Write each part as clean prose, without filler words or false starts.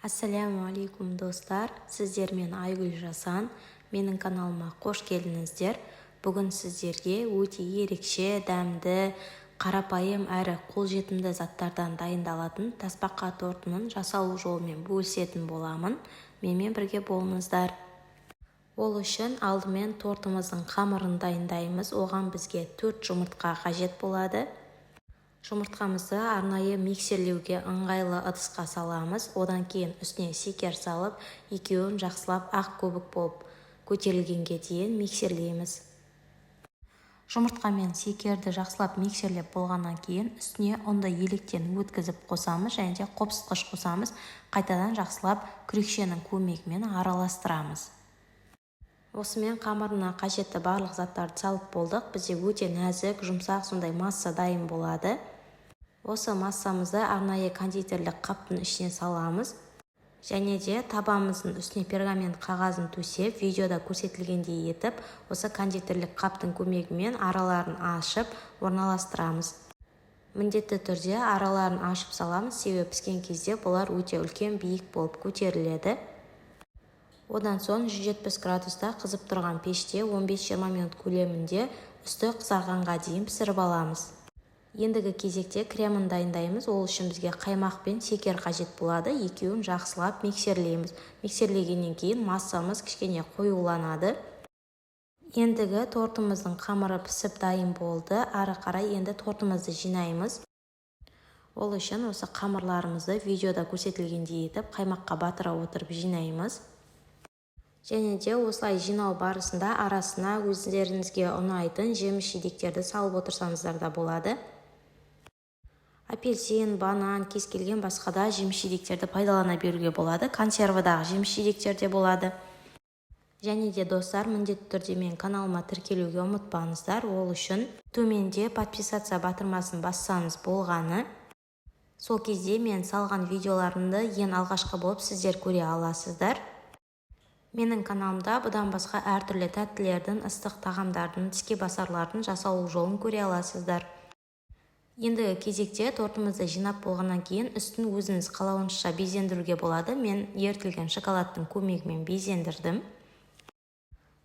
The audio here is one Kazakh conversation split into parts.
Ассаляму алейкум достар, сіздермен Айгүл Жасан, менің каналыма қош келдіңіздер. Бүгін сіздерге өте ерекше, дәмді, қарапайым әрі қолжетімді заттардан дайындалатын тасбақа тортының жасалу жолымен бөлісетін боламын. Менімен бірге болыңыздар. Ол үшін алдымен тортымыздың қамырын дайындаймыз. Оған бізге 4 жұмыртқа қажет болады. Жұмыртқамызды арнайы миксерлеуге ыңғайлы ыдысқа саламыз. Одан кейін үстіне шекер салып, екеуін жақсылап ақ көбік болып көтерілгенге дейін миксерлейміз. Жұмыртқа мен шекерді жақсылап миксерлеп болғаннан кейін үстіне ұнды електен өткізіп қосамыз және де қопсытқыш қосамыз. Қайтадан жақсылап күрекшенің көмегімен араластырамыз. Осымен қамырына қажетті барлық заттарды салып болдық. Бізде өте нәзік, жұмсақ, сондай масса дайын болады. Осы массамызды арнайы кондитерлік қаптың ішіне саламыз. Және де табамыздың үстіне пергамент қағазын төсеп, видеода көрсетілгендей етіп, осы кондитерлік қаптың көмегімен араларын ашып, орналастырамыз. Міндетті түрде араларын ашып саламыз, себебі піскен кезде бұлар өте үлкен, биік болып көтеріледі. Одан соң 170 градуста қызып тұрған пеште 15-20 минут көлемінде үсті қызарғанға дейін пісіріп аламыз. Ендігі кезекте кремін дайындаймыз. Ол үшін бізге қаймақ пен шекер қажет болады. Екеуін жақсылап миксерлейміз. Миксерлегеннен кейін массамыз кішкене қоюланады. Ендігі тортымыздың қамыры пісіп дайын болды. Ары қарай енді тортымызды жинаймыз. Ол үшін осы қамырларымызды видеода көрсетілгендей етіп қаймаққа батыра отырып жинаймыз. Және де осылай жинау барысында арасына өздеріңізге ұнайтын жеміс-жидектерді салып отырсаңыздар да болады. Апельсин, банан, кез келген басқа да жеміс-жидектерді пайдалана беруге болады. Консервадағы жеміс-жидектер де болады. Және де достар, міндетті түрде мен каналыма тіркелуге ұмытпаңыздар. Ол үшін төменде подписаться батырмасын бассаңыз болғаны. Сол кезде мен салған видеоларымды ең алғашқы болып сіздер көре аласыздар. Менің каналымда бұдан басқа әртүрлі тәттілердің, ыстық тағамдардың, тіске басарлардың жасалу жолын көре аласыздар. Ендігі кезекте тортымызды жинап болғаннан кейін үстін өзіңіз қалауынша безендіруге болады. Мен ерітілген шоколадтың көмегімен безендірдім.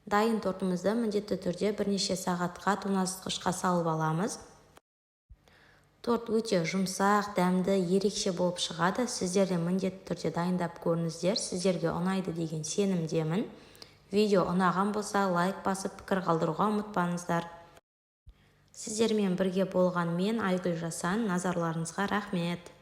Дайын тортымызды міндетті түрде бірнеше сағатқа тоңазытқышқа салып аламыз. Торт өте жұмсақ, дәмді, ерекше болып шығады. Сіздер де міндетті түрде дайындап көріңіздер. Сіздерге ұнайды деген сенімдемін. Видео ұнаған болса, лайк басып, пікір қалдыруға ұмытпаңыздар. Сіздермен бірге болған мен Айгүл Жасан. Назарларыңызға рахмет.